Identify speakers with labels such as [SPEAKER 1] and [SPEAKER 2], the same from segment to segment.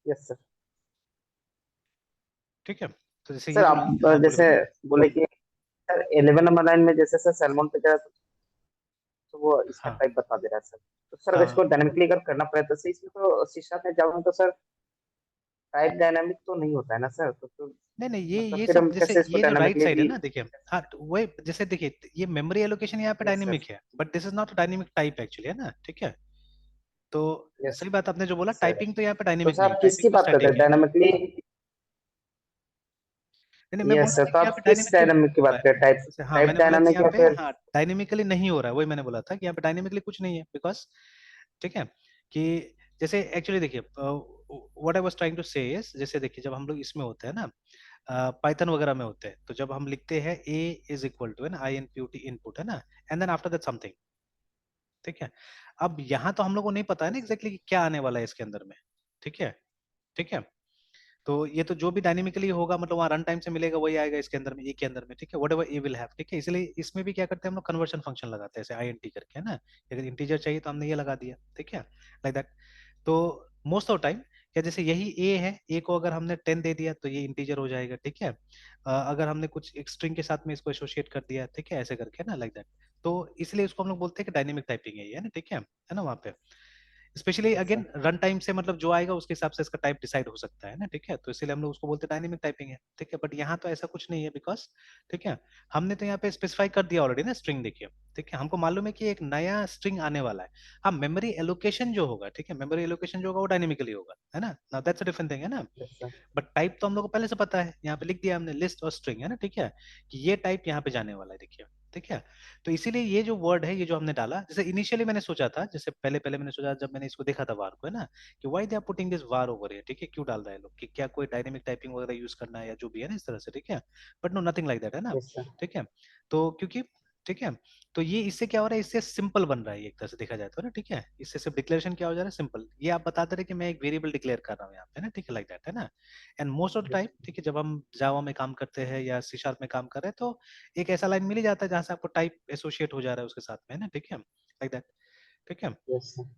[SPEAKER 1] Yes sir.
[SPEAKER 2] ठीक है, तो जैसे
[SPEAKER 1] सर
[SPEAKER 2] ये जो,
[SPEAKER 1] आप
[SPEAKER 2] हाँ बोले
[SPEAKER 1] जैसे
[SPEAKER 2] बोले।
[SPEAKER 1] बोले कि सर 11 नंबर लाइन में जैसे सर सैलमन पे गया तो वो इसका
[SPEAKER 2] हाँ
[SPEAKER 1] टाइप बता दे रहा है सर। तो सर अगर
[SPEAKER 2] हाँ,
[SPEAKER 1] इसको डायनामिकली अगर करना पड़े तो सर इसमें तो सी शार्प में जाऊँ तो सर टाइप डायनामिक तो नहीं होता है ना सर, तो
[SPEAKER 2] नहीं नहीं,
[SPEAKER 1] मतलब
[SPEAKER 2] ये
[SPEAKER 1] फिर
[SPEAKER 2] सब
[SPEAKER 1] हम
[SPEAKER 2] जैसे
[SPEAKER 1] कैसे इसको
[SPEAKER 2] ये जो राइट साइड है
[SPEAKER 1] डायनामिकली।
[SPEAKER 2] ना, देखिए, हाँ तो वही जैसे देखिए, ये मेमोरी एलोकेशन यहाँ पे
[SPEAKER 1] यस सर।
[SPEAKER 2] डायनेमिक है, but this is not dynamic type actually, है ना, ठीक है। तो
[SPEAKER 1] यस
[SPEAKER 2] सही बात आपने जो बोला,
[SPEAKER 1] सर।
[SPEAKER 2] टाइपिंग तो यहाँ पे
[SPEAKER 1] तो
[SPEAKER 2] डायनेमिक
[SPEAKER 1] सर
[SPEAKER 2] नहीं है,
[SPEAKER 1] आप
[SPEAKER 2] टाइपिंग
[SPEAKER 1] किसकी
[SPEAKER 2] तो
[SPEAKER 1] बात करते
[SPEAKER 2] स्टैटिक
[SPEAKER 1] हैं
[SPEAKER 2] है।
[SPEAKER 1] डायनामिकली?
[SPEAKER 2] नहीं नहीं, मैं बोल
[SPEAKER 1] यस
[SPEAKER 2] रहा
[SPEAKER 1] सर,
[SPEAKER 2] था
[SPEAKER 1] तो
[SPEAKER 2] कि यहाँ
[SPEAKER 1] आप
[SPEAKER 2] पे
[SPEAKER 1] किस
[SPEAKER 2] डायनेमिक क्यों नहीं
[SPEAKER 1] डायनामिक की
[SPEAKER 2] हो
[SPEAKER 1] बात
[SPEAKER 2] रहा है।
[SPEAKER 1] करें, टाइप
[SPEAKER 2] जैसे हाँ,
[SPEAKER 1] टाइप
[SPEAKER 2] मैंने बोला कि
[SPEAKER 1] डायनामिक
[SPEAKER 2] यहाँ
[SPEAKER 1] या
[SPEAKER 2] पे
[SPEAKER 1] फिर?
[SPEAKER 2] हाँ डायनेमिकली नहीं हो रहा है, वही मैंने बोला था कि यहाँ पे डायनेमिकली कुछ नहीं है, बिकॉज ठीक है, कि जैसे एक्चुअली देखिए, what I was trying to say is, जैसे देखिए जब हम लोग इसमें होते हैं ना, पाइथन वगैरह में होते हैं, तो जब हम लिखते हैं ए इज इक्वल टू है ना I N P T input, है ना, and then after that something, ठीक है। अब यहाँ तो हम लोग को नहीं पता है ना
[SPEAKER 1] यस सर।
[SPEAKER 2] एग्जैक्टली क्या आने वाला है इसके अंदर में, ठीक है, ठीक है। तो ये तो जो भी डायनेमिकली होगा, मतलब वहाँ रन टाइम से मिलेगा वही आएगा इसके अंदर में, ए के अंदर में, ठीक है, what ever A will have, ठीक है। इसलिए इसमें भी क्या करते हैं हम लोग, कन्वर्शन फंक्शन लगाते हैं, जैसे आई एन टी करके, है ना, अगर इंटीजर चाहिए तो हमने ये लगा दिया, ठीक है, लाइक दैट। तो मोस्ट ऑफ टाइम क्या, जैसे यही ए है, ए को अगर हमने 10 दे दिया तो ये इंटीजर हो जाएगा, ठीक है। अगर हमने कुछ एक स्ट्रिंग के साथ में इसको एसोसिएट कर दिया, ठीक है, ऐसे करके ना, लाइक दैट। तो इसलिए इसको हम लोग बोलते हैं कि डायनेमिक टाइपिंग है ये, है ना, ठीक है ना, वहाँ पे specially
[SPEAKER 1] yes
[SPEAKER 2] again
[SPEAKER 1] sir.
[SPEAKER 2] Run time से मतलब जो आएगा उसके हिसाब से इसका टाइप डिसाइड हो सकता है ना, ठीक है, तो इसीलिए हम लोग उसको बोलते हैं डायनेमिक टाइपिंग है, ठीक है। बट यहाँ तो ऐसा कुछ नहीं है, बिकॉज ठीक है, हमने तो यहाँ पे स्पेसिफाई कर दिया ऑलरेडी ना स्ट्रिंग, देखिए, ठीक है, हमको मालूम है कि एक नया स्ट्रिंग आने वाला है। हाँ, मेमोरी एलोकेशन जो होगा, ठीक है, मेमोरी एलोकेशन जो होगा वो डायनेमिकली होगा, है ना, now that's a different thing, है ना।
[SPEAKER 1] Yes sir.
[SPEAKER 2] बट टाइप तो हम लोग को पहले से पता है, यहाँ पे लिख दिया हमने लिस्ट और स्ट्रिंग, है ना, ठीक है, कि ये टाइप यहाँ पे जाने वाला है, देखिए, ठीक है। तो इसीलिए ये जो वर्ड है, ये जो हमने डाला, जैसे इनिशियली मैंने सोचा था, जैसे पहले पहले मैंने सोचा जब मैंने इसको देखा था वार को, है ना, कि why they are putting this var over here, ठीक है, क्यों डाल रहा है लोग, कि क्या कोई डायनेमिक टाइपिंग वगैरह यूज करना है या जो भी है ना, इस तरह से, ठीक है। But no, nothing like that, है ना,
[SPEAKER 1] यस सर।
[SPEAKER 2] ठीक है। तो क्योंकि ठीक है, तो ये इससे क्या हो रहा है, इससे सिंपल बन रहा है एक तरह से देखा जाए तो ना, ठीक है, इससे सिर्फ डिक्लेरेशन क्या हो जा रहा है, सिंपल, ये आप बताते रहे कि मैं एक वेरिएबल डिक्लेयर कर रहा हूँ यहाँ पे, है ना, ठीक है, लाइक दैट, है ना। And most of the time, ठीक है, जब हम जावा में काम करते हैं या सी शार्प में काम कर रहे हैं, तो एक ऐसा लाइन मिल ही जाता है जहां से आपको टाइप एसोसिएट हो जा रहा है उसके साथ में, है ना, ठीक है, लाइक दैट, ठीक है।
[SPEAKER 1] Yes sir.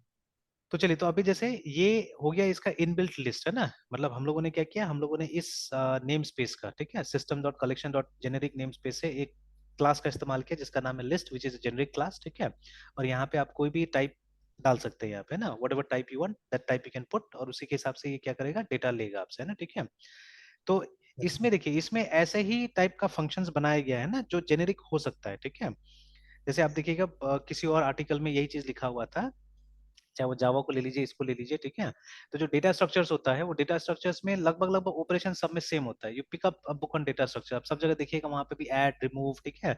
[SPEAKER 2] तो चलिए, तो अभी जैसे ये हो गया इसका इनबिल्ट लिस्ट, है ना, मतलब हम लोगों ने क्या किया, हम लोगों ने इस नेम स्पेस का, ठीक है, system dot collection dot generic name space से एक क्लास का इस्तेमाल किया जिसका नाम है list, which is generic class, ठीक है। और यहाँ पे आप कोई भी टाइप डाल सकते हैं यहाँ पे ना, what ever type you want that type you can put, और उसी के हिसाब से ये क्या करेगा, डेटा लेगा आपसे, है ना, ठीक है। तो
[SPEAKER 1] यस
[SPEAKER 2] इसमें देखिए, इसमें ऐसे ही टाइप का फंक्शंस बनाया गया है ना जो जेनेरिक हो सकता है, ठीक है। जैसे आप देखिएगा, किसी और आर्टिकल में यही चीज लिखा हुआ था, चाहे वो जावा को ले लीजिए, इसको ले लीजिए, ठीक है। तो जो डेटा स्ट्रक्चर्स होता है, वो डेटा स्ट्रक्चर्स में लगभग लगभग ऑपरेशन सब में सेम होता है, you pick up book on data structure, आप सब जगह देखिएगा वहां पे भी ऐड, रिमूव, ठीक है,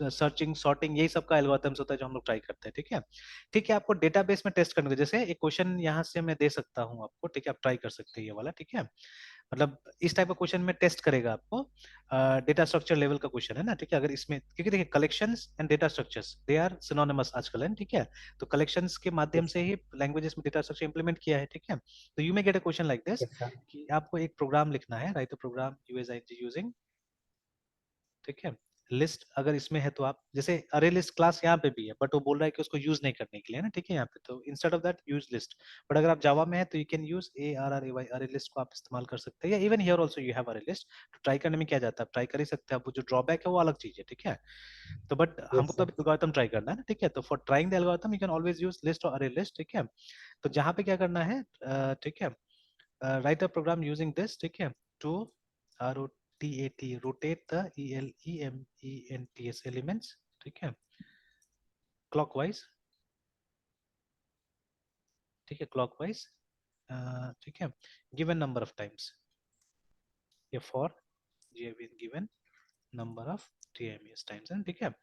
[SPEAKER 2] सर्चिंग, सॉर्टिंग, यही सब का एल्गोरिथम्स होता है जो हम लोग ट्राई करते हैं, ठीक है। ठीक है, आपको डेटाबेस में टेस्ट करने के, जैसे एक क्वेश्चन यहाँ से मैं दे सकता हूँ आपको, ठीक है, आप ट्राई कर सकते हैं ये वाला, ठीक है। मतलब इस टाइप का क्वेश्चन में टेस्ट करेगा आपको, डेटा स्ट्रक्चर लेवल का क्वेश्चन है ना, ठीक है। अगर इसमें, क्योंकि देखिए collections and data structures they are synonymous आजकल, है, ठीक है। तो कलेक्शंस के माध्यम
[SPEAKER 1] यस
[SPEAKER 2] से
[SPEAKER 1] सर।
[SPEAKER 2] ही लैंग्वेजेस में डेटा स्ट्रक्चर इंप्लीमेंट किया है, ठीक है। तो you may get a question like this,
[SPEAKER 1] yes sir.
[SPEAKER 2] कि आपको एक प्रोग्राम लिखना है, राइट अ प्रोग्राम यूजिंग, ठीक है, लिस्ट, अगर इसमें है तो आप, जैसे अरे लिस्ट क्लास यहाँ पे भी है, बट वो बोल रहा है कि उसको यूज नहीं करने के लिए ना, ठीक है, यहाँ पे तो instead of that use list. But अगर आप जावा में है तो यू कैन यूज ARRAY, अरे लिस्ट को आप इस्तेमाल कर सकते हैं, या even here also you have अरे लिस्ट। तो ट्राई करने में क्या जाता है, आप ट्राई कर ही सकते हैं, अब वो जो ड्रॉबैक है वो अलग चीज है, ठीक है। तो बट हमको
[SPEAKER 1] यस
[SPEAKER 2] तो
[SPEAKER 1] सर।
[SPEAKER 2] अभी एल्गोरिथम ट्राई करना है ना, ठीक है, तो for trying the algorithm you can always use list और अरे लिस्ट, ठीक है। तो जहाँ पे क्या करना है, ठीक है, write a program using this, ठीक है, to rotate the elements elements, ठीक है, clockwise, ठीक है, clockwise, ठीक है, given number of times, ये for given number of TMS times है, ठीक है।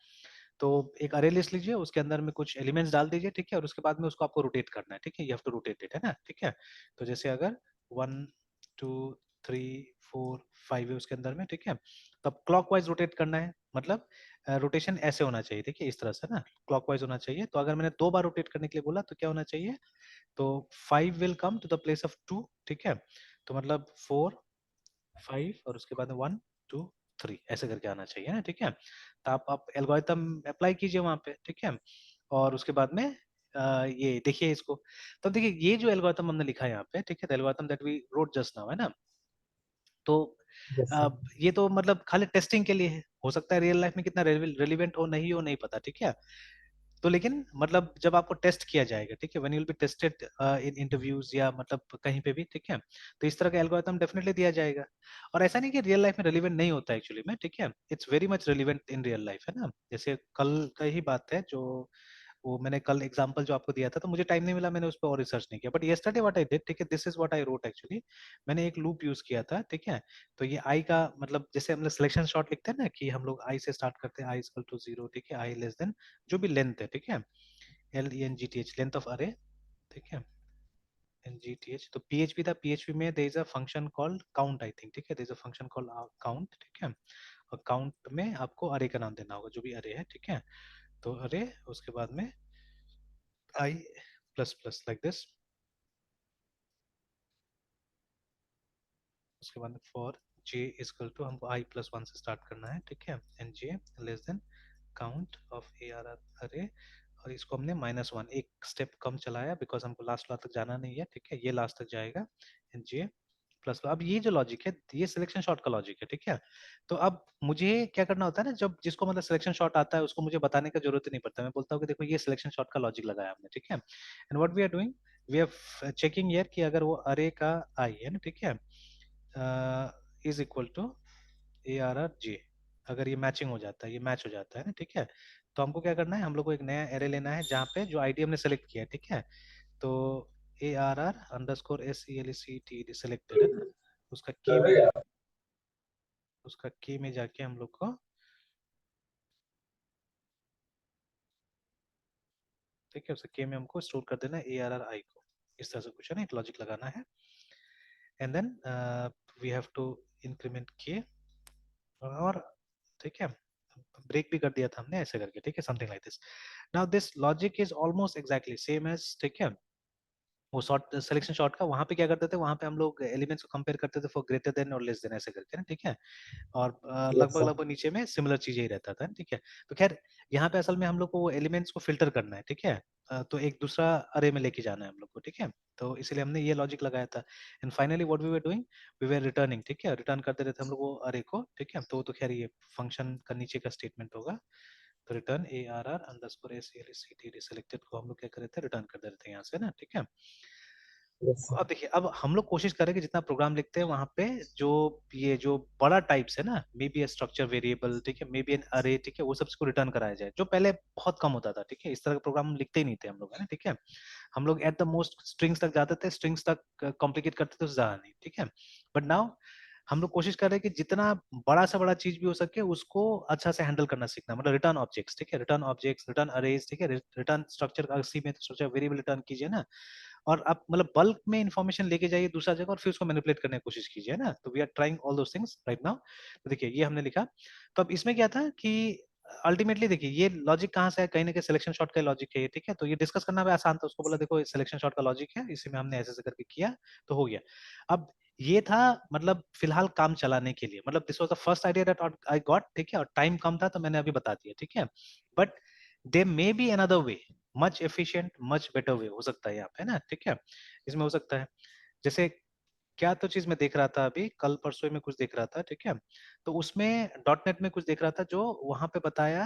[SPEAKER 2] तो एक अरे लिस्ट लीजिए, उसके अंदर में कुछ एलिमेंट्स डाल दीजिए, ठीक है, और उसके बाद में उसको आपको रोटेट करना है, ठीक है, you have to rotate it, है ना, ठीक है। तो जैसे अगर 1 2 3 4 5 है उसके अंदर में, ठीक है, तो अब क्लॉकवाइज रोटेट करना है, मतलब रोटेशन ऐसे होना चाहिए, ठीक है, इस तरह से ना, क्लॉकवाइज होना चाहिए। तो अगर मैंने 2 बार रोटेट करने के लिए बोला तो क्या होना चाहिए, तो 5 will come to the place of 2, ठीक है। तो मतलब 4 5 और उसके बाद 1 2 3 ऐसे करके आना चाहिए ना, ठीक है। तो आप एल्गोरिथम अप्लाई कीजिए वहां पे, ठीक है। और उसके बाद में ये देखिए इसको। तो देखिए ये जो एल्गोरिथम हमने लिखा है यहाँ पे, ठीक है, algorithm that we wrote just now, है ना, तो
[SPEAKER 1] यस सर।
[SPEAKER 2] ये तो मतलब खाली टेस्टिंग के लिए है, हो सकता है रियल लाइफ में कितना रेलिवेंट हो नहीं हो नहीं पता, ठीक है। तो लेकिन मतलब जब आपको टेस्ट किया जाएगा, ठीक है, when you will be tested in interviews या मतलब कहीं पे भी, ठीक है, तो इस तरह का एल्गोरिथम डेफिनेटली दिया जाएगा। और ऐसा नहीं कि रियल लाइफ में रेलिवेंट नहीं होता एक्चुअली में, ठीक है, it's very much relevant in real life, है ना। जैसे कल का ही बात है, जो वो मैंने कल एग्जांपल जो आपको दिया था, तो मुझे टाइम नहीं मिला, मैंने उस पर और रिसर्च नहीं किया, but yesterday what I did, ठीक है, this is what I wrote actually. मैंने एक लूप यूज किया था, ठीक है। तो ये आई का मतलब जैसे हम लोग सिलेक्शन शॉट लिखते हैं ना, कि हम लोग आई से स्टार्ट करते हैं, आई इक्वल टू 0, ठीक है, आई लेस देन जो भी लेंथ है, ठीक है, LENGTH लेंथ ऑफ अरे, ठीक है, NGTH। तो PHP था, PHP में there is a function called count, I think, ठीक है, there is a function called count, ठीक है। और काउंट में आपको अरे का नाम देना होगा, जो भी अरे है, ठीक है। तो अरे, उसके बाद में आई प्लस प्लस लाइक दिस, उसके बाद में फॉर j इक्वल टू, हमको i प्लस 1 से स्टार्ट करना है, ठीक है, and j less than count of ARR अरे। और इसको हमने -1 एक स्टेप कम चलाया, बिकॉज हमको लास्ट तक जाना नहीं है, ठीक है, ये लास्ट तक जाएगा, एंड j प्लस। अब ये जो लॉजिक है, ये सिलेक्शन शॉट का लॉजिक है, ठीक है। तो अब मुझे क्या करना होता है ना, जब जिसको मतलब सिलेक्शन शॉट आता है उसको मुझे बताने का जरूरत ही नहीं पड़ता, मैं बोलता हूँ कि देखो ये सिलेक्शन शॉट का लॉजिक लगाया हमने, ठीक है। And what we are doing, we are checking here कि अगर वो अरे का आई है ना, ठीक है, is equal to ARR J, अगर ये मैचिंग हो जाता है, ये मैच हो जाता है ना, ठीक है, तो हमको क्या करना है, हम लोग को एक नया एरे लेना है जहाँ पे जो आईडी हमने सेलेक्ट किया है, ठीक है। तो ARR अंडरस्कोर SELECT सेलेक्टेड है ना, उसका के में, उसका के में जाके हम लोग को, ठीक है, उसका के में हमको स्टोर कर देना है ARR I को, इस तरह से कुछ है ना, एक लॉजिक लगाना है। And then we have to increment k, और ठीक है, ब्रेक भी कर दिया था हमने ऐसे करके, ठीक है, something like this. Now this logic is almost exactly same as, ठीक है, वो शॉर्ट सिलेक्शन शॉर्ट का। वहां पे क्या करते थे, वहां पे हम लोग एलिमेंट्स को कंपेयर करते थे फॉर ग्रेटर देन और लेस देन ऐसे करके ना, ठीक है। और
[SPEAKER 1] यस
[SPEAKER 2] लगभग
[SPEAKER 1] सर।
[SPEAKER 2] लगभग नीचे में सिमिलर चीजें ही रहता था, ठीक है। तो खैर यहाँ पे असल में हम लोग को वो एलिमेंट्स को फिल्टर करना है, ठीक है। तो एक दूसरा अरे में लेके जाना है हम लोग को, ठीक है। तो इसलिए हमने ये लॉजिक लगाया था। And finally what we were doing, we were returning, ठीक है, रिटर्न करते रहते हम लोग वो अरे को, ठीक है। तो खैर ये फंक्शन का नीचे का स्टेटमेंट होगा। तो return ARR underscore SELECT selected को हम लोग क्या कर रहे थे, रिटर्न कर दे रहे थे यहाँ से ना, ठीक है।
[SPEAKER 1] Yes sir.
[SPEAKER 2] अब देखिए, अब हम लोग कोशिश करें कि जितना प्रोग्राम लिखते हैं वहां पे जो ये जो बड़ा टाइप्स है ना, may be A structure variable, ठीक है, मे बी एन अरे, ठीक है, वो सब को रिटर्न कराया जाए, जो पहले बहुत कम होता था, ठीक है। इस तरह का प्रोग्राम हम लिखते ही नहीं थे हम लोग, है ना, ठीक है। हम लोग एट द मोस्ट स्ट्रिंग्स तक जाते थे, स्ट्रिंग्स तक कॉम्प्लिकेट करते थे, उससे ज्यादा नहीं, ठीक है। बट नाउ हम लोग कोशिश कर रहे हैं कि जितना बड़ा से बड़ा चीज भी हो सके उसको अच्छा से हैंडल करना सीखना, मतलब रिटर्न ऑब्जेक्ट्स, ठीक है, रिटर्न ऑब्जेक्ट्स, रिटर्न अरेज, ठीक है, रिटर्न स्ट्रक्चर का सी में स्ट्रक्चर वेरिएबल रिटर्न कीजिए ना। और आप मतलब बल्क में इंफॉर्मेशन लेके जाइए दूसरा जगह और फिर उसको मैनिपुलेट करने की कोशिश कीजिए ना। तो we are trying all those things right now. तो देखिए ये हमने लिखा। तो अब इसमें क्या था कि अल्टीमेटली देखिए ये लॉजिक कहाँ से है, कहीं ना कहीं सिलेक्शन शॉट का लॉजिक है ये, ठीक है। तो ये डिस्कस करना भी आसान था, उसको बोला देखो सिलेक्शन शॉट का लॉजिक है, इसी में हमने ऐसे ऐसे करके किया तो हो गया। अब ये था मतलब फिलहाल काम चलाने के लिए, मतलब this was the first idea that I got, ठीक है। और टाइम कम था तो मैंने अभी बता दिया, ठीक है। But there may be another way, much efficient, much better way हो सकता है यहाँ पे ना, ठीक है। इसमें हो सकता है जैसे क्या तो चीज मैं देख रहा था अभी कल परसों में कुछ देख रहा था, ठीक है। तो उसमें डॉट नेट में कुछ देख रहा था जो वहां पे बताया,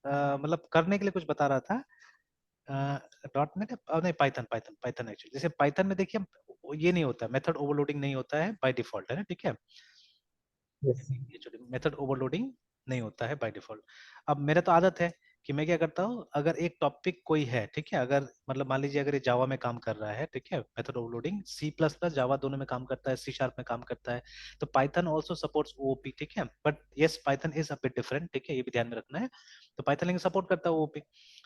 [SPEAKER 2] मतलब करने के लिए कुछ बता रहा था। डॉट नेट नहीं, पाइथन, पाइथन एक्चुअली, जैसे पाइथन में देखिए ये नहीं होता, मेथड ओवरलोडिंग नहीं होता है बाय डिफॉल्ट, है ना, ठीक है।
[SPEAKER 1] यस
[SPEAKER 2] मेथड ओवरलोडिंग नहीं होता है बाय डिफॉल्ट। अब मेरा तो आदत है कि मैं क्या करता हूँ, अगर एक टॉपिक कोई है, ठीक है, अगर मतलब मान लीजिए अगर ये जावा में काम कर रहा है, ठीक है, मेथड ओवरलोडिंग C++ जावा दोनों में काम करता है, C# में काम करता है। तो पाइथन ऑल्सो सपोर्ट्स ओओपी, ठीक है। But yes Python is a bit different, ठीक है, ये भी ध्यान में रखना है। तो पाइथन लेकिन सपोर्ट करता है ओओपी।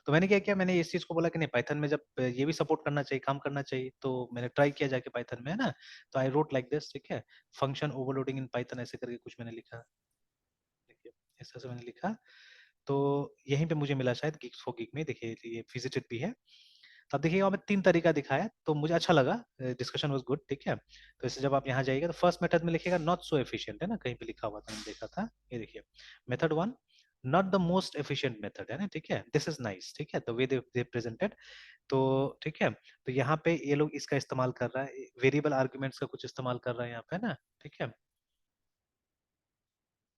[SPEAKER 2] तो मैंने क्या किया, मैंने इस चीज को बोला कि नहीं पाइथन में जब ये भी सपोर्ट करना चाहिए, काम करना चाहिए, तो मैंने ट्राई किया जाके पाइथन में, है ना। तो आई रोट लाइक दिस, ठीक है, फंक्शन ओवरलोडिंग इन पाइथन ऐसे करके कुछ मैंने लिखा, देखिए इस तरह से मैंने लिखा। तो यहीं पे मुझे मिला शायद गिग्स फॉर गिग में, देखिए ये विजिटेड भी है। तो अब देखिएगा मैं 3 तरीका दिखाया तो मुझे अच्छा लगा, डिस्कशन वाज गुड, ठीक है। तो इससे जब आप यहाँ जाइएगा तो फर्स्ट मेथड में लिखिएगा नॉट सो एफिशिएंट, है ना, कहीं पे लिखा हुआ था मैंने देखा था, ये देखिए method 1 not the most efficient method, है ना, ठीक है, दिस इज नाइस, ठीक है, द वे दे प्रेजेंटेड। तो ठीक है, तो यहाँ पे ये लोग इसका इस्तेमाल कर रहा है, वेरिएबल आर्गुमेंट्स का कुछ इस्तेमाल कर रहा है यहाँ पे ना, ठीक है,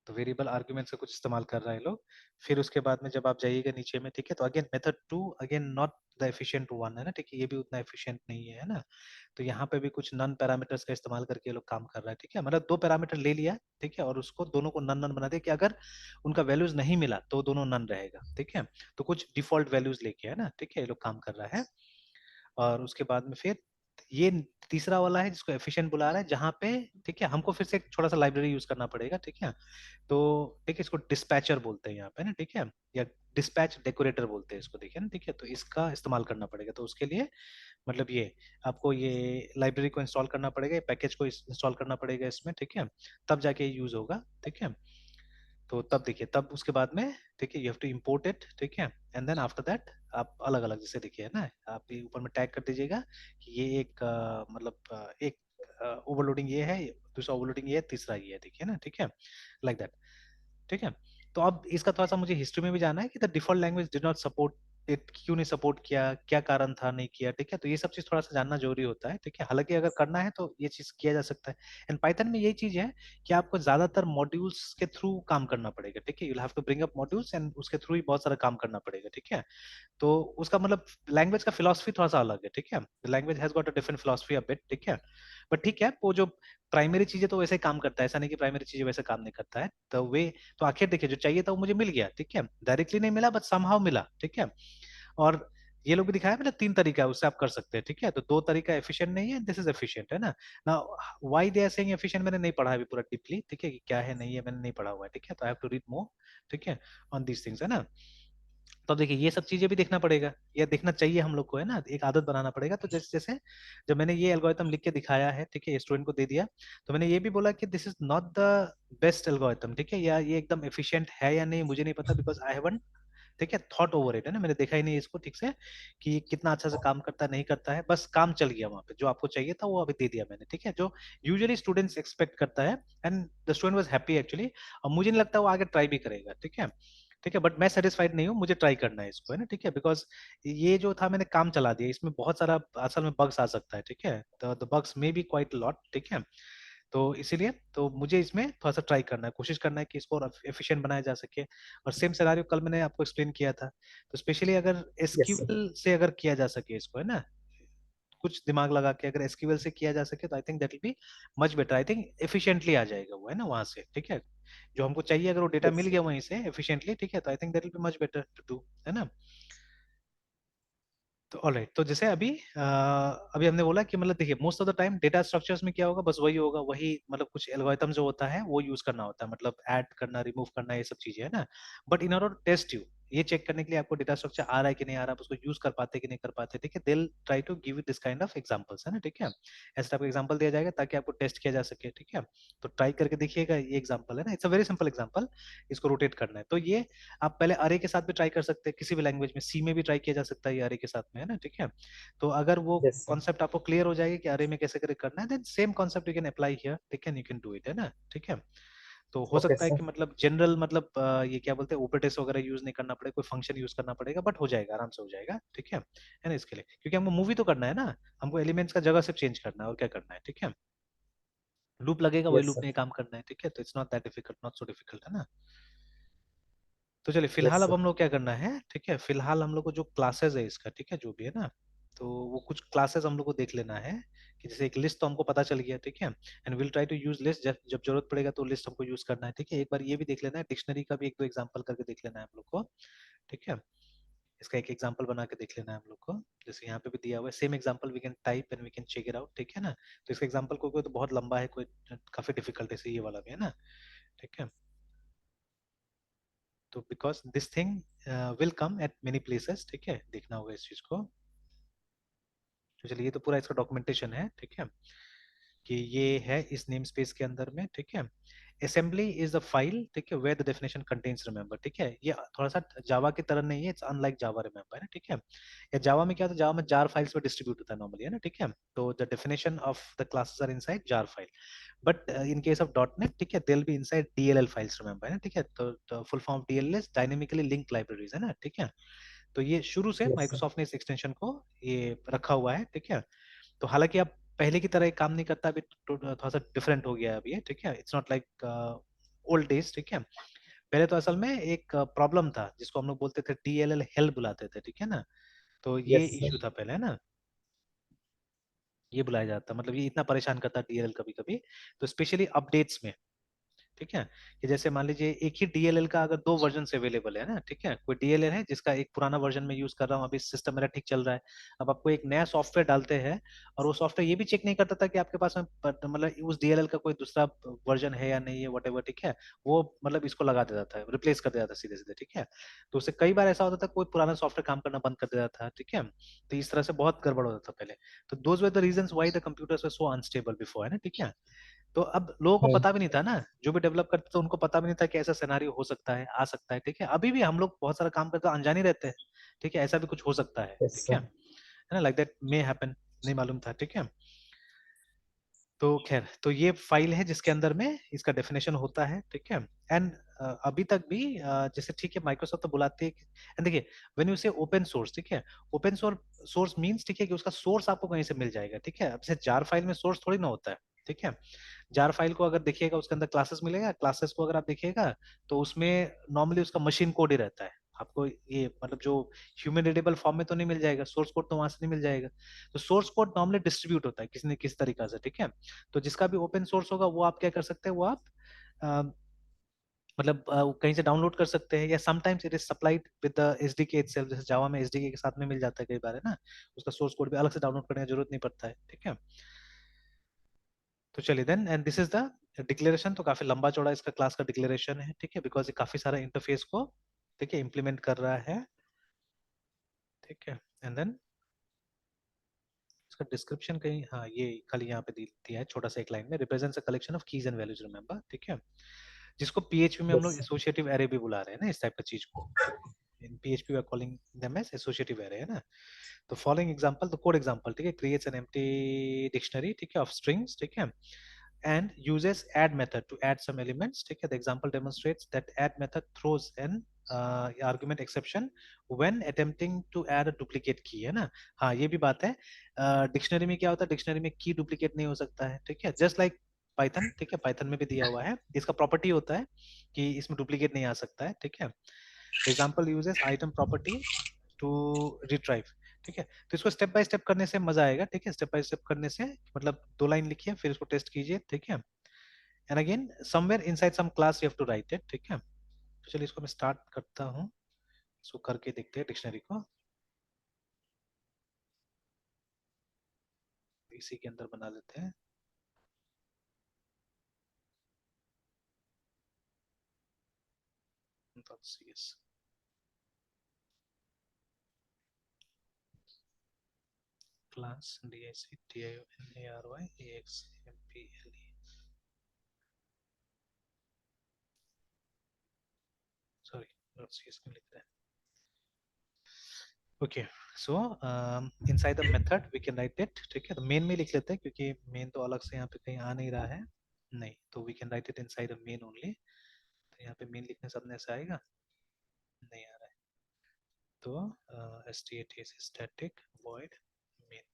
[SPEAKER 2] तो वेरिएबल आर्गुमेंट से कुछ इस्तेमाल कर रहे हैं लोग। फिर उसके बाद में जब आप जाइएगा नीचे में, ठीक है, तो again method to again not the efficient one, है ना, ठीक है, ये भी उतना एफिशिएंट नहीं है ना। तो यहाँ पे भी कुछ नन पैरामीटर्स का इस्तेमाल करके ये लोग काम कर रहा है, ठीक है, मतलब दो पैरामीटर ले लिया, ठीक है, और उसको दोनों को नन नन बना दिया कि अगर उनका वैल्यूज नहीं मिला तो दोनों नन रहेगा, ठीक है, तो कुछ डिफॉल्ट वैल्यूज लेके, है ना, ठीक है, ये लोग काम कर रहा है। और उसके बाद में फिर ये तीसरा वाला है जिसको एफिशिएंट बुला रहा है, जहाँ पे ठीक है हमको फिर से एक छोटा सा लाइब्रेरी यूज करना पड़ेगा, ठीक है, तो ठीक है, इसको डिस्पैचर बोलते हैं यहाँ पे ना, ठीक है, या डिस्पैच डेकोरेटर बोलते हैं इसको, देखिए ना, ठीक है, तो इसका इस्तेमाल करना पड़ेगा। तो उसके लिए मतलब ये आपको ये लाइब्रेरी को इंस्टॉल करना पड़ेगा, पैकेज को इंस्टॉल करना पड़ेगा इसमें, ठीक है, तब जाके ये यूज होगा, ठीक है। तो तब देखिए, तब उसके बाद में ठीक है, you have to import it, ठीक है, एंड देन आफ्टर दैट आप अलग अलग जैसे देखिए है ना, आप ये ऊपर में टैग कर दीजिएगा कि ये एक मतलब एक ओवरलोडिंग ये है, दूसरा ओवरलोडिंग ये है, तीसरा ये है, देखिए ना, ठीक है, लाइक दैट, ठीक है। तो अब इसका थोड़ा सा मुझे हिस्ट्री में भी जाना है कि the default language did not support it, क्यों नहीं सपोर्ट किया, क्या कारण था नहीं किया, ठीक है, तो ये सब चीज थोड़ा सा जानना जरूरी होता है, ठीक है, हालांकि अगर करना है तो ये चीज किया जा सकता है। एंड पाइथन में यही चीज है कि आपको ज्यादातर मॉड्यूल्स के थ्रू काम करना पड़ेगा, ठीक है, you have to bring up modules and उसके थ्रू ही बहुत सारा काम करना पड़ेगा, ठीक है। तो उसका मतलब लैंग्वेज का फिलोसफी थोड़ा सा अलग है, ठीक है, language has got a different philosophy a bit, ठीक है, बट ठीक है, वो जो प्राइमरी चीजें तो वैसे ही काम करता है, ऐसा नहीं कि प्राइमरी चीजें वैसे काम नहीं करता है, तो वे तो आखिर देखिए जो चाहिए था वो मुझे मिल गया, ठीक है, डायरेक्टली नहीं मिला बट समहाउ मिला, ठीक है। और ये लोग भी दिखाया मतलब तीन तरीका है उससे आप कर सकते हैं, ठीक है, तो दो तरीका एफिशिएंट नहीं है, दिस इज एफिशिएंट, है ना। ना why they are saying efficient मैंने नहीं पढ़ा है अभी पूरा डीपली, ठीक है, कि क्या है नहीं है मैंने नहीं पढ़ा हुआ है, ठीक है, तो I have to read more, ठीक है, ऑन दीस थिंग्स, है ना। तो देखिए ये सब चीजें भी देखना पड़ेगा, ये देखना चाहिए हम लोग को, है ना, एक आदत बनाना पड़ेगा। तो जैसे जैसे जब मैंने ये एल्गोरिथम लिख के दिखाया है, ठीक है, स्टूडेंट को दे दिया, तो मैंने ये भी बोला कि this is not the best algorithm, ठीक है, या ये एकदम एफिशिएंट है या नहीं मुझे नहीं पता, बिकॉज आई हैवंट ठीक है थॉट ओवर इट, है ना, मैंने देखा ही नहीं इसको ठीक से कि ये कितना अच्छा से काम करता है नहीं करता है, बस काम चल गया वहां पे, जो आपको चाहिए था वो अभी दे दिया मैंने, ठीक है, जो यूजुअली स्टूडेंट्स एक्सपेक्ट करता है, and the student was happy actually. और मुझे नहीं लगता वो आगे ट्राई भी करेगा, ठीक है, ठीक है, बट मैं सेटिस्फाइड नहीं हूँ, मुझे ट्राई करना है इसको, है ना, ठीक है, बिकॉज ये जो था मैंने काम चला दिया, इसमें बहुत सारा असल में बग्स आ सकता है, ठीक है, the bugs may be quite lot, ठीक है, तो इसीलिए तो मुझे इसमें थोड़ा सा ट्राई करना है, कोशिश करना है कि इसको और एफिशिएंट बनाया जा सके। और सेम सिनेरियो कल मैंने आपको एक्सप्लेन किया था, तो स्पेशली अगर
[SPEAKER 1] यस सर।
[SPEAKER 2] एसक्यूएल से अगर किया जा सके इसको, है ना, कुछ दिमाग लगा के अगर एसक्यूएल से किया जा सके तो I think that will be much better, I think efficiently आ जाएगा वो, है ना, वहां से, ठीक है, जो हमको चाहिए अगर वो डेटा
[SPEAKER 1] यस
[SPEAKER 2] मिल
[SPEAKER 1] सर।
[SPEAKER 2] गया वहीं से एफिशिएंटली, ठीक है, तो I think that will be much better to do, है ना। तो ऑलराइट, तो जैसे अभी हमने बोला कि मतलब देखिए most of the time data structures में क्या होगा, बस वही होगा, वही मतलब कुछ एल्गोरिथम जो होता है वो यूज करना होता है, मतलब ऐड करना रिमूव करना ये सब चीजें, है ना। But in order to test you, ये चेक करने के लिए आपको डेटा स्ट्रक्चर आ रहा है कि नहीं आ रहा, आप उसको यूज कर पाते कि नहीं कर पाते, ठीक है, they try to give you this kind of examples, है ना, ठीक है, ऐसे टाइप का एग्जांपल दिया जाएगा ताकि आपको टेस्ट किया जा सके, ठीक है। तो ट्राई करके देखिएगा, ये एग्जांपल है ना, it's a very simple example, इसको रोटेट करना है, तो ये आप पहले अरे के साथ भी ट्राई कर सकते हैं, किसी भी लैंग्वेज में, सी में भी ट्राई किया जा सकता है ये अरे के साथ में, है ना, ठीक है। तो अगर वो
[SPEAKER 1] यस सर।
[SPEAKER 2] कॉन्सेप्ट आपको क्लियर हो जाएगा कि अरे में कैसे करे करना है, then same concept you can apply here, ठीक है, यू कैन डू इट, है ना, ठीक है। तो हो
[SPEAKER 1] ओके
[SPEAKER 2] सकता है
[SPEAKER 1] सर।
[SPEAKER 2] कि मतलब जनरल मतलब ये क्या बोलते हैं ओपरेटर्स वगैरह यूज नहीं करना पड़े, कोई फंक्शन यूज करना पड़ेगा, बट हो जाएगा, आराम से हो जाएगा, ठीक है ना, इसके लिए क्योंकि हमको मूवी तो करना है ना, हमको एलिमेंट्स का जगह सिर्फ चेंज करना है और क्या करना है, ठीक है, लूप लगेगा वही
[SPEAKER 1] यस
[SPEAKER 2] लूप में
[SPEAKER 1] सर।
[SPEAKER 2] ही काम करना है, ठीक है, तो it's not that difficult, not so difficult, है ना। तो चलिए
[SPEAKER 1] यस
[SPEAKER 2] फिलहाल अब
[SPEAKER 1] सर।
[SPEAKER 2] हम लोग क्या करना है, ठीक है, फिलहाल हम लोग को जो क्लासेस है इसका, ठीक है, जो भी है ना, तो वो कुछ क्लासेस हम लोग को देख लेना है कि जैसे एक लिस्ट तो हमको पता चल गया, ठीक है, and will try to use list, जब जब जरूरत पड़ेगा तो लिस्ट हमको यूज करना है, ठीक है, एक बार ये भी देख लेना है, डिक्शनरी का भी एक दो एग्जांपल करके देख लेना है हम लोग को, ठीक है, इसका एक एग्जांपल बना के देख लेना है हम लोग को, जैसे यहाँ पे भी दिया हुआ है same example, we can type and we can check it out, ठीक है ना। तो इसका एग्जांपल कोई तो बहुत लंबा है, कोई काफी डिफिकल्ट है, ये वाला भी है ना, ठीक है। तो because this thing will come eight many places, ठीक है, देखना होगा इस चीज को। तो चलिए ये तो पूरा इसका डॉक्यूमेंटेशन है, ठीक है, कि ये है इस नेम स्पेस के अंदर में, ठीक है। असेंबली इज द फाइल, ठीक है, where the definition contains, remember, ठीक है। ये थोड़ा सा जावा की तरह नहीं है, इट्स अनलाइक जावा, रिमेंबर, है ना, ठीक है। या जावा में क्या होता है, जावा में जार फाइल्स में डिस्ट्रीब्यूट होता है नॉर्मली, है ना, ठीक है। तो the definition of the classes are inside jar file, but in case of dot net, ठीक है, they will be inside DLL files, remember, है ना, ठीक है। तो full form DLL is dynamically link libraries, है ना, ठीक है। तो ये शुरू से
[SPEAKER 1] यस सर।
[SPEAKER 2] माइक्रोसॉफ्ट ने इस एक्सटेंशन को ये रखा हुआ है, ठीक है। तो हालांकि अब पहले की तरह ये काम नहीं करता, अभी थोड़ा सा डिफरेंट हो गया है अभी ये, ठीक है। It's not like old days, ठीक है। पहले तो असल में एक प्रॉब्लम था जिसको हम लोग बोलते थे डीएलएल हेल बुलाते थे, ठीक है ना। तो ये
[SPEAKER 1] यस
[SPEAKER 2] इश्यू
[SPEAKER 1] सर।
[SPEAKER 2] था पहले, है ना, ये बुलाया जाता, मतलब ये इतना परेशान करता डीएलएल कभी कभी। तो स्पेशली अपडेट्स में, ठीक है, कि जैसे मान लीजिए एक ही डीएलएल का अगर दो वर्जन अवेलेबल है ना, ठीक है, कोई डीएलएल है जिसका एक पुराना वर्जन में यूज कर रहा हूँ, अभी सिस्टम मेरा ठीक चल रहा है। अब आपको एक नया सॉफ्टवेयर डालते हैं, और वो सॉफ्टवेयर ये भी चेक नहीं करता था कि आपके पास में मतलब उस डीएलएल का कोई दूसरा वर्जन है या नहीं है, वट, ठीक है। वो मतलब इसको लगा देता था, रिप्लेस कर देता था सीधे सीधे, ठीक है। तो उससे कई बार ऐसा होता था, कोई पुराना सॉफ्टवेयर काम करना बंद कर देता था, ठीक है। तो इस तरह से बहुत गड़बड़ होता था पहले। तो those were the reasons why the computers were so unstable before, है ना, ठीक है। तो अब लोगों को
[SPEAKER 1] हम्म।
[SPEAKER 2] पता भी नहीं था ना, जो भी डेवलप करते थे उनको पता भी नहीं था कि ऐसा सिनेरियो हो सकता है, आ सकता है, ठीक है। अभी भी हम लोग बहुत सारा काम करते अनजान ही रहते हैं, ठीक है, ऐसा भी कुछ हो सकता है,
[SPEAKER 1] यस
[SPEAKER 2] ठीक
[SPEAKER 1] सर।
[SPEAKER 2] है ना, लाइक दैट मे हैपन, नहीं मालूम था, ठीक है। तो खैर, तो ये फाइल है जिसके अंदर में इसका डेफिनेशन होता है, ठीक है। एंड अभी तक भी जैसे, ठीक है, माइक्रोसॉफ्ट तो बुलाते हैं एंड देखिए, व्हेन यू से ओपन सोर्स, ठीक है, ओपन सोर्स मींस, ठीक है, कि उसका सोर्स आपको कहीं से मिल जाएगा, ठीक है। अब जैसे जार फाइल में सोर्स थोड़ी ना होता है, ठीक है। जार फाइल को अगर देखिएगा, उसके अंदर क्लासेस मिलेगा, क्लासेस को अगर आप देखिएगा तो उसमें नॉर्मली उसका मशीन कोड ही रहता है। आपको ये मतलब जो ह्यूमन रीडेबल फॉर्म में तो नहीं मिल जाएगा, सोर्स कोड तो वहां से नहीं मिल जाएगा। तो सोर्स कोड नॉर्मली डिस्ट्रीब्यूट होता है किसी न किसी तरीका से, ठीक है। तो जिसका भी ओपन सोर्स होगा वो आप क्या कर सकते हैं, वो आप अ, मतलब कहीं से डाउनलोड कर सकते हैं, या sometimes it is supplied with the SDK itself, जैसे जावा में एसडीके के साथ में मिल जाता है कई बार, है ना। उसका सोर्स कोड भी अलग से डाउनलोड करने की जरूरत नहीं पड़ता है, ठीक है। तो चलिए then, and this is the declaration. तो काफी लंबा चौड़ा इसका क्लास का डिक्लेरेशन है, ठीक है, बिकॉज ये काफी सारा इंटरफेस को, ठीक है, इम्प्लीमेंट कर रहा है, ठीक है। एंड देन इसका डिस्क्रिप्शन कहीं, हाँ, ये खाली यहाँ पे दिया है छोटा सा एक लाइन में, represents a collection of keys and values, remember, ठीक है। जिसको पीएचपी में हम
[SPEAKER 1] यस
[SPEAKER 2] लोग
[SPEAKER 1] सर।
[SPEAKER 2] एसोसिएटिव एरे भी बुला रहे हैं ना, इस टाइप का चीज को, in PHP we are calling them as associative array, है ना। तो फॉलोइंग एग्जांपल, तो कोड एग्जांपल, ठीक है, क्रिएट्स एन एम्प्टी डिक्शनरी, ठीक है, ऑफ स्ट्रिंग्स, ठीक है, and uses add method to add some elements, ठीक है। The example demonstrates that add method throws an argument exception when attempting to add a duplicate key, है ना। हाँ, ये भी बात है, डिक्शनरी में क्या होता है, डिक्शनरी में की डुप्लीकेट नहीं हो सकता है, ठीक है, जस्ट लाइक पाइथन, ठीक है, पाइथन में भी दिया हुआ है, इसका प्रॉपर्टी होता है कि इसमें डुप्लीकेट नहीं आ सकता है, ठीक है। Example uses item property to retrieve, ठीक है। तो इसको स्टेप बाय स्टेप करने से मजा आएगा, ठीक है, स्टेप बाय स्टेप करने से, मतलब दो लाइन लिखिए फिर इसको टेस्ट कीजिए, ठीक है। And again somewhere inside some class you have to write it, ठीक है। तो चलिए इसको मैं स्टार्ट करता हूँ, इसको करके देखते हैं डिक्शनरी को, इसी के अंदर बना लेते हैं। .cs class dictionary sorry, .cs क्यों लिख रहे हैं। Okay, so inside the method we can write it, ठीक है। तो मेन में लिख लेते हैं क्योंकि मेन तो अलग से यहाँ पे कहीं आ नहीं रहा है, नहीं, तो we can write it inside the main only. तो यहाँ पे मेन लिखने से अपने से आएगा, नहीं आ रहा है। तो stat static void main,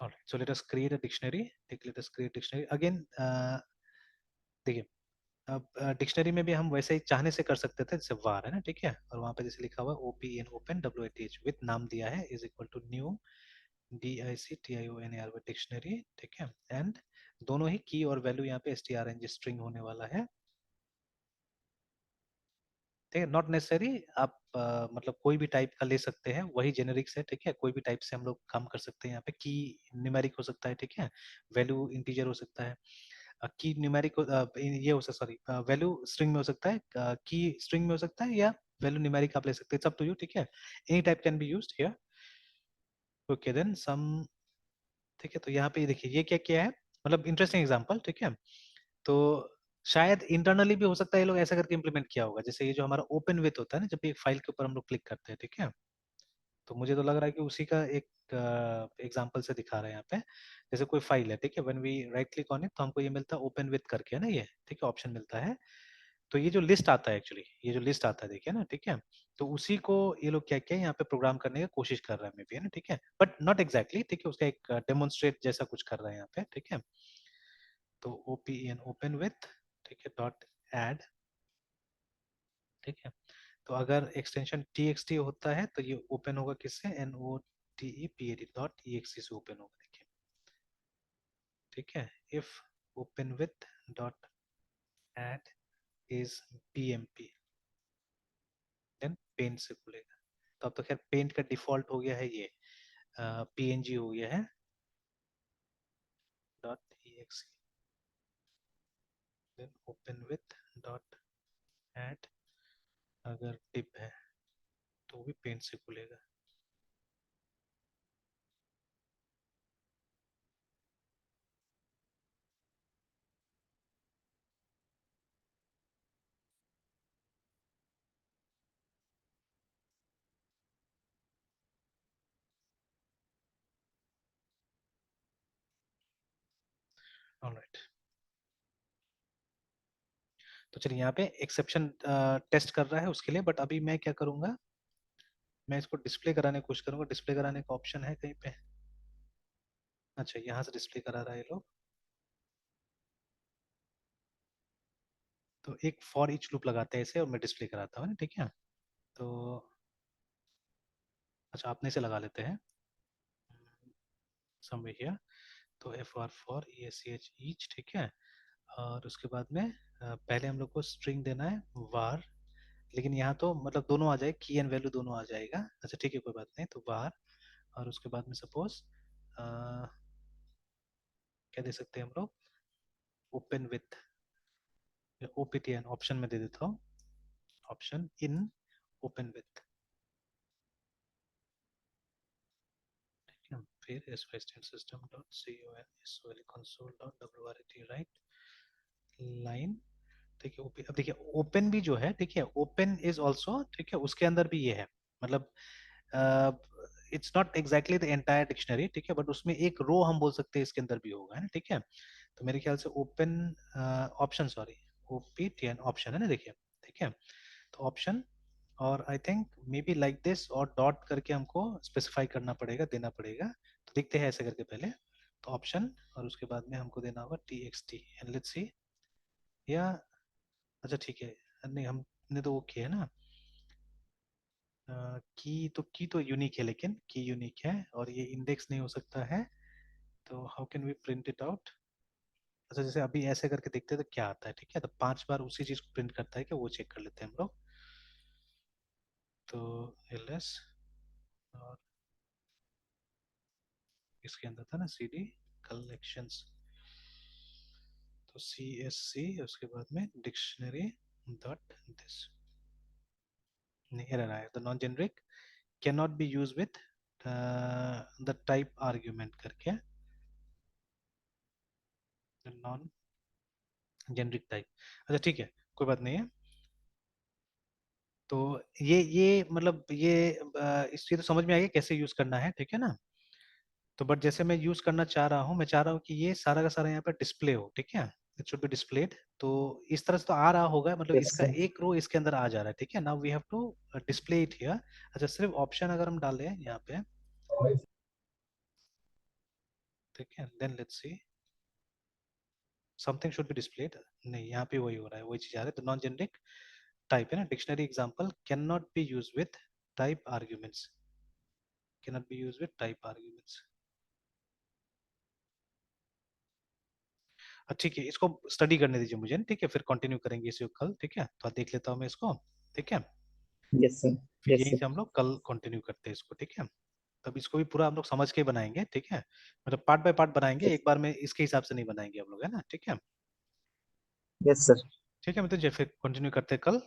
[SPEAKER 2] alright, so let us create a dictionary, let us create dictionary again। देखिए, अब डिक्शनरी में भी हम वैसे ही चाहने से कर सकते थे, जैसे var है ना, ठीक है, और वहां पे जैसे लिखा हुआ ओपन ओपन WATH विद नाम दिया है is equal to new DICTIONAR with dictionary, ठीक है। एंड दोनों ही की और वैल्यू यहाँ पे strng स्ट्रिंग होने वाला है, ठीक है। नॉट नेसेसरी आप मतलब कोई भी टाइप का ले सकते हैं, वही जेनेरिक्स है, ठीक है, कोई भी टाइप से हम लोग काम कर सकते हैं। यहाँ पे की न्यूमेरिक हो सकता है, ठीक है, वैल्यू इंटीजर हो सकता है, की न्यूमेरिक ये हो सकता, सॉरी, वैल्यू स्ट्रिंग में हो सकता है, की स्ट्रिंग में हो सकता है, या वैल्यू न्यूमेरिक आप ले सकते हैं, इट्स अप टू यू, ठीक है। Any type can be used here. Okay then, some ठीक है। तो यहाँ पे देखिए ये क्या क्या है, मतलब इंटरेस्टिंग एग्जांपल, ठीक है। तो शायद इंटरनली भी हो सकता है ये लोग ऐसा करके इम्प्लीमेंट किया होगा, जैसे ये जो हमारा ओपन विथ होता है ना, जब भी एक फाइल के ऊपर हम लोग क्लिक करते हैं, ठीक है। तो मुझे तो लग रहा है कि उसी का एक एग्जांपल से दिखा रहे हैं यहाँ पे। जैसे कोई फाइल है, ठीक है, when we right click on it तो हमको ये मिलता है ओपन विथ करके, है ना ये, ठीक है, ऑप्शन मिलता है। तो ये जो लिस्ट आता है एक्चुअली, ये जो लिस्ट आता है देखिए ना, ठीक है। तो उसी को ये लोग क्या क्या यहाँ पे प्रोग्राम करने की कोशिश कर रहे हैं मे बी, है ना, ठीक है, बट नॉट एग्जैक्टली, ठीक है, उसका एक डेमोन्स्ट्रेट जैसा कुछ कर रहे हैं यहाँ पे, ठीक है। तो ओपन ओपन विथ, ठीक है, डॉट ऐड, ठीक है। तो अगर एक्सटेंशन txt होता है तो ये ओपन होगा किससे, notepad डॉट exe से ओपन होगा, देखिए, ठीक है। If open with dot add is pmp then paint से खुलेगा। तो अब तो खैर पेंट का डिफॉल्ट हो गया है, ये png हो गया है dot exe, then open with dot add अगर टिप है तो भी पेंट से खुलेगा। ऑलराइट, तो चलिए यहाँ पे एक्सेप्शन टेस्ट कर रहा है उसके लिए, बट अभी मैं क्या करूंगा, मैं इसको डिस्प्ले कराने की कोशिश करूंगा। डिस्प्ले कराने का ऑप्शन है कहीं पे? अच्छा, यहाँ से डिस्प्ले करा रहा है ये लोग। तो एक फॉर ईच लूप लगाते हैं इसे और मैं डिस्प्ले कराता हूँ ना, ठीक है। तो अच्छा, अपने से लगा लेते हैं समवेयर हियर। तो F R for E S C H each, ठीक है। और उसके बाद में पहले हम लोग को स्ट्रिंग देना है var, लेकिन यहाँ तो मतलब दोनों आ जाए, की एंड वैल्यू दोनों आ जाएगा। अच्छा ठीक है, कोई बात नहीं, तो var, और उसके बाद में सपोज क्या दे सकते हैं हम लोग, ओपन विथ या optn ऑप्शन में दे देता हूँ, ऑप्शन इन ओपन विथ, फिर system dot con console dot wrt right line, ठीक है। अब देखिए ओपन भी जो है, ठीक है, ओपन इज ऑल्सो, ठीक है, उसके अंदर भी ये है, मतलब it's not exactly the entire dictionary, ठीक है, बट उसमें एक रो हम बोल सकते हैं इसके अंदर भी होगा, है ना, ठीक है। तो मेरे ख्याल से open option, sorry, optn option है ना, देखिए, ठीक है। तो ऑप्शन, और I think may be like this, और डॉट करके हमको स्पेसिफाई करना पड़ेगा, देना पड़ेगा। तो देखते हैं ऐसे करके पहले। तो ऑप्शन और उसके बाद में हमको देना होगा txt एंड लेट्स सी, या अच्छा ठीक है, नहीं हमने तो वो किया है ना, की तो यूनिक है, लेकिन की यूनिक है और ये इंडेक्स नहीं हो सकता है, तो how can we print it out. अच्छा, जैसे अभी ऐसे करके देखते हैं तो क्या आता है, ठीक है। तो 5 बार उसी चीज को प्रिंट करता है क्या, वो चेक कर लेते हैं हम लोग। तो ls, और इसके अंदर था ना cd कलेक्शंस, तो csc, उसके बाद में डिक्शनरी डॉट दिस, नहीं एरर आया, तो non generic can not be use with the type argument करके, नॉन जेनरिक टाइप। अच्छा ठीक है, कोई बात नहीं है। तो ये मतलब ये इस चीज तो समझ में आ गया कैसे यूज करना है, ठीक है ना। तो बट जैसे मैं यूज करना चाह रहा हूँ, मैं चाह रहा हूँ कि ये सारा का सारा यहाँ पे डिस्प्ले हो, ठीक है, इट शुड बी डिस्प्लेड। तो इस तरह से तो आ रहा होगा, मतलब
[SPEAKER 1] यस
[SPEAKER 2] इसका
[SPEAKER 1] सर।
[SPEAKER 2] एक रो इसके अंदर आ जा रहा है, ठीक है। Now we have to display it here. अच्छा, सिर्फ ऑप्शन अगर हम डालें यहाँ पे, ठीक है, then let's see, something should be displayed, नहीं यहाँ पे वही हो रहा है, वही चीज आ रहा है। तो नॉन जेनरिक टाइप है ना, dictionary example can not be use with type arguments, can not be use with type arguments. ठीक है, इसको स्टडी करने दीजिए मुझे, ठीक है, फिर कंटिन्यू करेंगे इसे कल, ठीक है। तो देख लेता हूँ मैं इसको, ठीक है।
[SPEAKER 1] Yes sir.
[SPEAKER 2] फिर
[SPEAKER 1] यस
[SPEAKER 2] यहीं
[SPEAKER 1] सर।
[SPEAKER 2] से हम लोग कल कंटिन्यू करते हैं इसको, ठीक है। तब इसको भी पूरा हम लोग समझ के ही बनाएंगे, ठीक है, मतलब पार्ट बाय पार्ट बनाएंगे, एक बार में इसके हिसाब से नहीं बनाएंगे हम लोग, है ना, ठीक है।
[SPEAKER 1] Yes sir.
[SPEAKER 2] ठीक है मित्र, फिर कंटिन्यू करते हैं कल।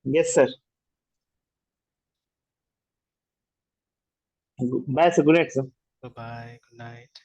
[SPEAKER 1] Yes sir. Bye sir, good night sir.
[SPEAKER 2] Bye, good night.